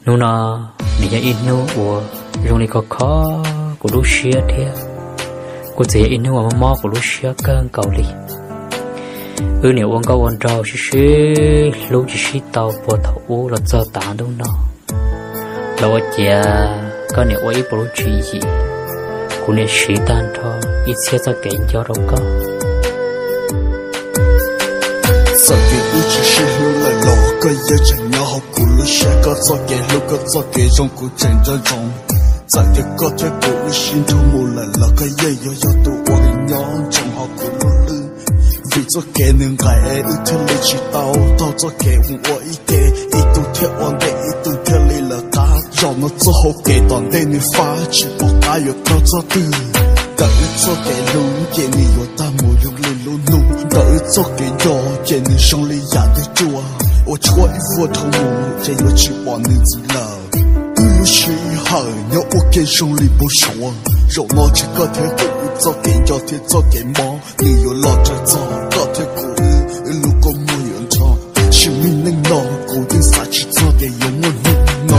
nu na ni ya inu wo rong li ko kho của Lucia thia của chị inu wa mo của Lucia cơn cầu li nếu ông câu ông trâu xí lúc chỉ tàu bộ thầu là cho tán đâu nó lâu giờ có nếu ấy bộ chuyện gì cũng nên sĩ tan thôi ít xe cho kẹn cho đâu có sau khi lúc chỉ lúc lại lo cái giờ chẳng nhau học của lúc sẽ có cho kẹn lúc có cho kẹn trong cuộc tranh tranh trong giờ cái có thể của lúc xin thu mua lại là cái giờ do tụ quan nhau trong học của lúc vì cho kẻ nương gái ư thân lấy chỉ tao cho kẻ hùng ở ý kẻ ý tu theo on đệ ý tu theo lấy là ta do nó cho hậu kẻ toàn đây nên phá chỉ bỏ ta yêu tao cho từ đợi cho kẻ lú kẻ này yêu ta mua dùng lên lú nụ đợi cho kẻ nhỏ kẻ này xong lấy giả để chua ở chỗ ý vua thâu mù kẻ yêu chỉ bỏ nên gì là ư sĩ hở nhau ở kẻ xong lấy bố sổ rồi nó chỉ có thể tự cho kẻ nhỏ thì cho kẻ mò người yêu lo cho có thể cố lúc có mùi ẩn cho chỉ mình nên nó cố tình xa chỉ cho để giống một lúc nó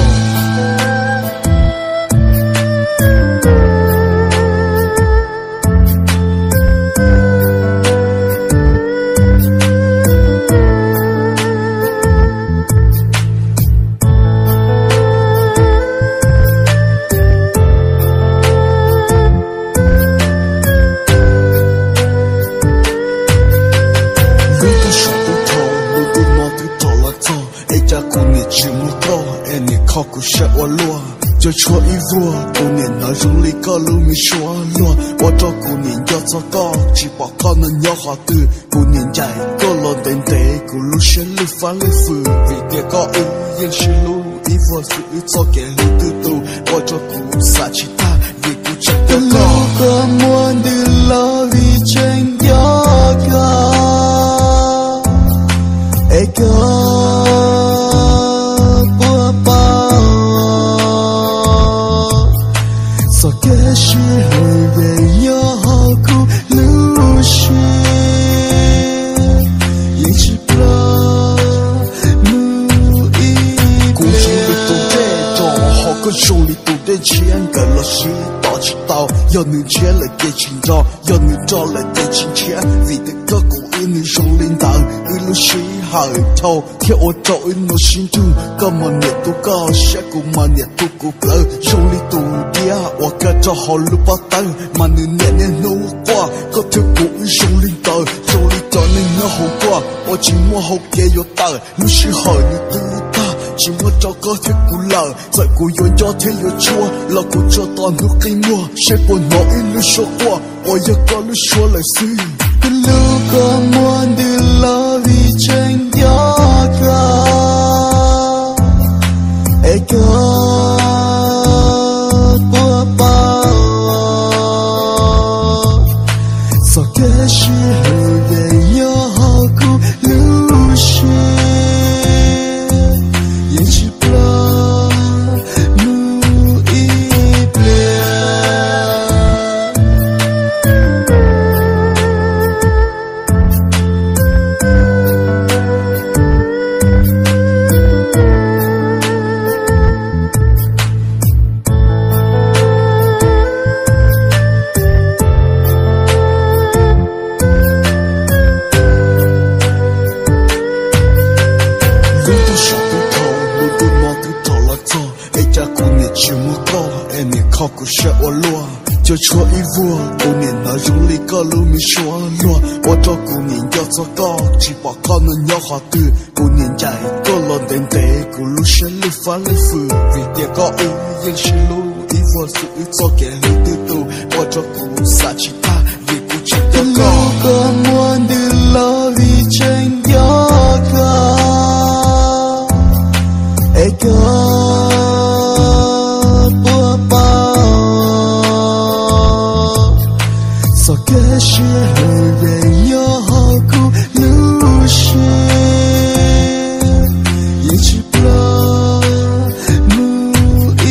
khó cũng sẽ qua lúa cho chúa ý vua cô nên nói rung ly có lưu mi xóa lúa qua cho cô nên cho có chỉ bỏ con nên nhỏ họ từ cô nên chạy có lo đến tế cô lưu sẽ lưu phá lưu phừ vì kia có ý yên sẽ lưu ý vua sự ý cho kẻ lưu tư tù qua cho cô xa chỉ ta vì cô chẳng có muốn đi lo vì tranh gió cả ê是为要顾路线，一直不努力。故事里都这种，好个手里都得钱，跟老师打起刀，要能钱来给钱找，要能找来给钱钱，为的个故意能上领导，一路是好头，贴我找一路心中，干嘛你都搞，下个嘛你都搞不，手里都。我该找好路把灯，嘛你年年努挂，个条故意上领导，手里找你那好挂，我寂寞好给有大，路是好你都大，寂寞找个条古老，在古有家天有错，老古找到努给我，谁不拿一路说话，我要个路说来是，路个么的老里真掉个，哎个。是为要顾路线，也是不努力不好故事我落，就戳一窝，过年那容里个路没说落，我找过年要做高，只把可能要好的，过年在个老等待，过路是路发路富，为点个一样是路，一窝是一做给路的多，我找过啥其他，也不知道高。路个么的老里真掉个，哎个。是为要顾路线，也只不努力。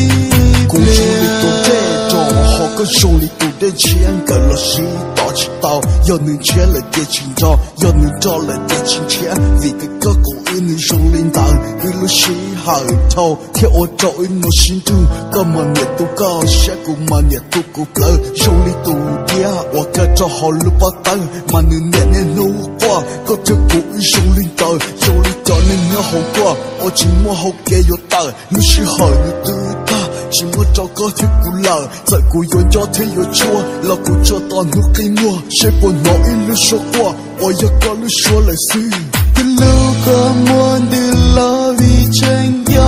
故事里都这种，好个手里都得钱，跟老师打到起到，要能钱来点情照，要能找来点情钱，为个个狗一能手领导，一路西海头，天我找一诺心中，干嘛年都高，下个嘛年都够不，手里都点，我该找好路把灯，嘛能年年努过，个这狗一手领导，手里找能年好过，我寂寞好给有大，你是好你都大。寂寞找个铁骨佬，在古原家天有错，老古找到努给我，谁不脑一路说过，我要高路说来死。的路过我的老一真有，